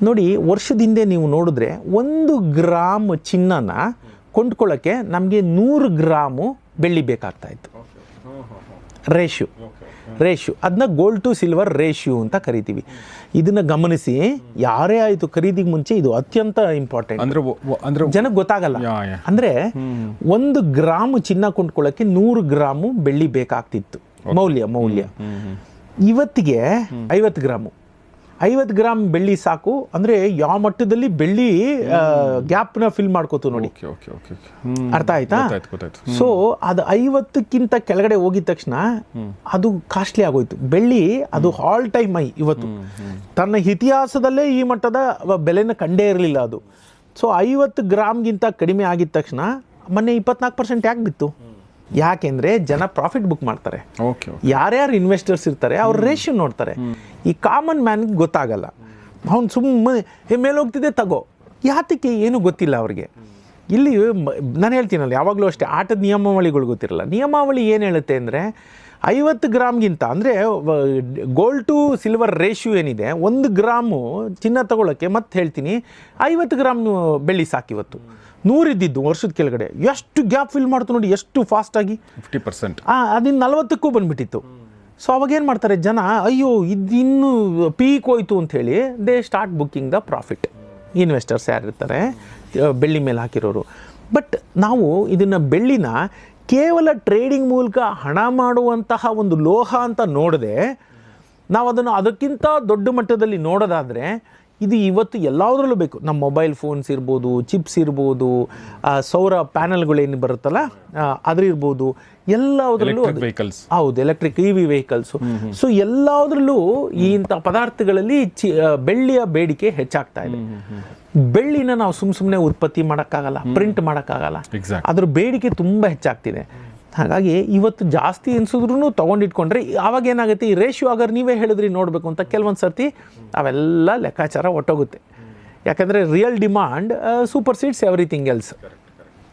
ನೋಡಿ, ವರ್ಷದ ಹಿಂದೆ ನೀವು ನೋಡಿದ್ರೆ 1 ಗ್ರಾಮ್ ಚಿನ್ನನ ಕೊಂಡ್ಕೊಳ್ಳೋಕ್ಕೆ ನಮಗೆ 100 ಗ್ರಾಮು ಬೆಳ್ಳಿ ಬೇಕಾಗ್ತಾ ಇತ್ತು. ರೇಷ್ಯೂ ಅದನ್ನ ಗೋಲ್ಡ್ ಟು ಸಿಲ್ವರ್ ರೇಷ್ಯೂ ಅಂತ ಕರಿತೀವಿ. ಇದನ್ನು ಗಮನಿಸಿ, ಯಾರೇ ಆಯಿತು ಖರೀದಿಗೆ ಮುಂಚೆ ಇದು ಅತ್ಯಂತ ಇಂಪಾರ್ಟೆಂಟ್. ಅಂದರೆ ಜನಕ್ಕೆ ಗೊತ್ತಾಗಲ್ಲ. ಅಂದರೆ 1 ಗ್ರಾಮ್ ಚಿನ್ನ ಕೊಂಡ್ಕೊಳ್ಳೋಕ್ಕೆ 100 ಗ್ರಾಮು ಬೆಳ್ಳಿ ಬೇಕಾಗ್ತಿತ್ತು ಮೌಲ್ಯ. ಇವತ್ತಿಗೆ 50 ಗ್ರಾಮ್ ಬೆಳ್ಳಿ ಸಾಕು. ಅಂದರೆ ಯಾವ ಮಟ್ಟದಲ್ಲಿ ಬೆಳ್ಳಿ ಗ್ಯಾಪ್ನ ಫಿಲ್ ಮಾಡ್ಕೋತು ನೋಡಿ. ಅರ್ಥ ಆಯ್ತಾ? ಸೊ ಅದು 50ಕ್ಕಿಂತ ಕೆಳಗಡೆ ಹೋಗಿದ ತಕ್ಷಣ ಅದು ಕಾಸ್ಟ್ಲಿ ಆಗೋಯ್ತು. ಬೆಳ್ಳಿ ಅದು ಆಲ್ ಟೈಮ್ ಹೈ ಇವತ್ತು. ತನ್ನ ಇತಿಹಾಸದಲ್ಲೇ ಈ ಮಟ್ಟದ ಬೆಲೆನ ಕಂಡೇ ಇರಲಿಲ್ಲ ಅದು. ಸೊ 50 ಗ್ರಾಮ್ಗಿಂತ ಕಡಿಮೆ ಆಗಿದ ತಕ್ಷಣ ಮೊನ್ನೆ 24% ಯಾಕೆ ಬಿತ್ತು? ಯಾಕೆಂದರೆ ಜನ ಪ್ರಾಫಿಟ್ ಬುಕ್ ಮಾಡ್ತಾರೆ. ಯಾರ್ಯಾರು ಇನ್ವೆಸ್ಟರ್ಸ್ ಇರ್ತಾರೆ ಅವ್ರ ರೇಷಿಯೋ ನೋಡ್ತಾರೆ. ಈ ಕಾಮನ್ ಮ್ಯಾನ್ಗೆ ಗೊತ್ತಾಗಲ್ಲ. ಅವ್ನು ಸುಮ್ಮನೆ ಮೇಲೆ ಹೋಗ್ತಿದ್ದೆ ತಗೋ, ಯಾತಕ್ಕೆ ಏನು ಗೊತ್ತಿಲ್ಲ ಅವ್ರಿಗೆ. ಇಲ್ಲಿ ನಾನು ಹೇಳ್ತೀನಲ್ಲ, ಯಾವಾಗಲೂ ಅಷ್ಟೇ ಆಟದ ನಿಯಮಾವಳಿಗಳು ಗೊತ್ತಿರಲ್ಲ. ನಿಯಮಾವಳಿ ಏನು ಹೇಳುತ್ತೆ ಅಂದರೆ 50 ಗ್ರಾಮ್ಗಿಂತ ಅಂದರೆ ಗೋಲ್ಡ್ ಟು ಸಿಲ್ವರ್ ರೇಷ್ಯೂ ಏನಿದೆ, 1 ಗ್ರಾಮು ಚಿನ್ನ ತಗೊಳ್ಳೋಕ್ಕೆ ಮತ್ತೆ ಹೇಳ್ತೀನಿ 50 ಗ್ರಾಮ್ ಬೆಳ್ಳಿ ಸಾಕಿವತ್ತು. 100 ಇದ್ದಿದ್ದು ವರ್ಷದ ಕೆಳಗಡೆ ಎಷ್ಟು ಗ್ಯಾಪ್ ಫಿಲ್ ಮಾಡ್ತು ನೋಡಿ, ಎಷ್ಟು ಫಾಸ್ಟಾಗಿ 50%. ಅದಿನ್ನು 40ಕ್ಕೂ ಬಂದುಬಿಟ್ಟಿತ್ತು. ಸೊ ಅವಾಗೇನು ಮಾಡ್ತಾರೆ ಜನ, ಅಯ್ಯೋ ಇದಿನ್ನೂ ಪೀಕ್ ಹೋಯ್ತು ಅಂಥೇಳಿ they start booking the profit. Investors ಯಾರಿರ್ತಾರೆ ಬೆಳ್ಳಿ ಮೇಲೆ ಹಾಕಿರೋರು. ಬಟ್ ನಾವು ಇದನ್ನು ಬೆಳ್ಳಿನ ಕೇವಲ ಟ್ರೇಡಿಂಗ್ ಮೂಲಕ ಹಣ ಮಾಡುವಂತಹ ಒಂದು ಲೋಹ ಅಂತ ನೋಡದೆ, ನಾವು ಅದನ್ನು ಅದಕ್ಕಿಂತ ದೊಡ್ಡ ಮಟ್ಟದಲ್ಲಿ ನೋಡೋದಾದರೆ ಇದು ಇವತ್ತು ಎಲ್ಲದರಲ್ಲೂ ಬೇಕು. ನಮ್ಮ ಮೊಬೈಲ್ ಫೋನ್ಸ್ ಇರ್ಬೋದು, ಚಿಪ್ಸ್ ಇರ್ಬೋದು, ಸೌರ ಪ್ಯಾನಲ್ಗಳೇನು ಬರುತ್ತಲ್ಲ ಅದ್ರಿರ್ಬೋದು, ಎಲ್ಲದರಲ್ಲೂ ಹೌದು, ಎಲೆಕ್ಟ್ರಿಕ್ EV ವೆಹಿಕಲ್ಸು. ಸೊ ಎಲ್ಲದರಲ್ಲೂ ಇಂಥ ಪದಾರ್ಥಗಳಲ್ಲಿ ಬೆಳ್ಳಿಯ ಬೇಡಿಕೆ ಹೆಚ್ಚಾಗ್ತಾ ಇದೆ. ಬೆಳ್ಳಿನ ನಾವು ಸುಮ್ಮನೆ ಉತ್ಪತ್ತಿ ಮಾಡೋಕ್ಕಾಗಲ್ಲ, ಪ್ರಿಂಟ್ ಮಾಡೋಕ್ಕಾಗಲ್ಲ. ಅದ್ರ ಬೇಡಿಕೆ ತುಂಬ ಹೆಚ್ಚಾಗ್ತಿದೆ. ಹಾಗಾಗಿ ಇವತ್ತು ಜಾಸ್ತಿ ಎನ್ಸಿದ್ರೂ ತೊಗೊಂಡಿಟ್ಕೊಂಡ್ರೆ ಆವಾಗ ಏನಾಗುತ್ತೆ, ಈ ರೇಷ್ಯೂ ಆಗಾರೆ ನೀವೇ ಹೇಳಿದ್ರಿ ನೋಡಬೇಕು ಅಂತ ಕೆಲವೊಂದು ಸರ್ತಿ ಅವೆಲ್ಲ ಲೆಕ್ಕಾಚಾರ ಒಟ್ಟೋಗುತ್ತೆ. ಯಾಕಂದರೆ real demand super seeds everything else.